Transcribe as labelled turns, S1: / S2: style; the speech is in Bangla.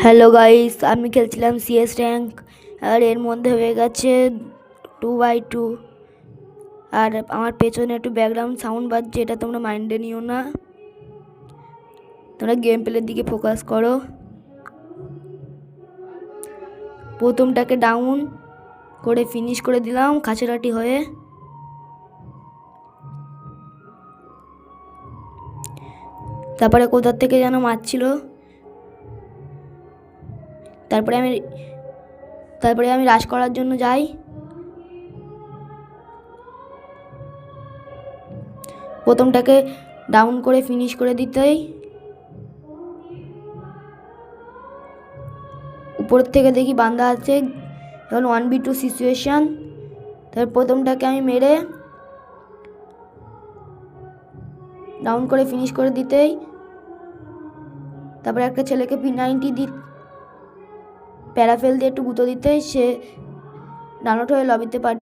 S1: হ্যালো গাইস, আমি খেলছিলাম সিএস র্যাঙ্ক। আর এর মধ্যে হয়ে গেছে 2x2। আর আমার পেছনে একটু ব্যাকগ্রাউন্ড সাউন্ড বাজছে, এটা তোমরা মাইন্ডে নিও না, তোমরা গেম প্লের দিকে ফোকাস করো। প্রথমটাকে ডাউন করে ফিনিশ করে দিলাম কাছাকাছি হয়ে। তারপরে কোথার থেকে যেন মারছিল, তারপরে আমি রাশ করার জন্য যাই। প্রথমটাকে ডাউন করে ফিনিশ করে দিতেই উপরের থেকে দেখি বান্দা আছে, এখন 1v2 সিচুয়েশান। তারপর প্রথমটাকে আমি মেরে ডাউন করে ফিনিশ করে দিতেই তারপরে একটা ছেলেকে P90 প্যারাফেল দিয়ে একটু গুঁতো দিতেই সে ডাউনলোড হয়ে লবিতে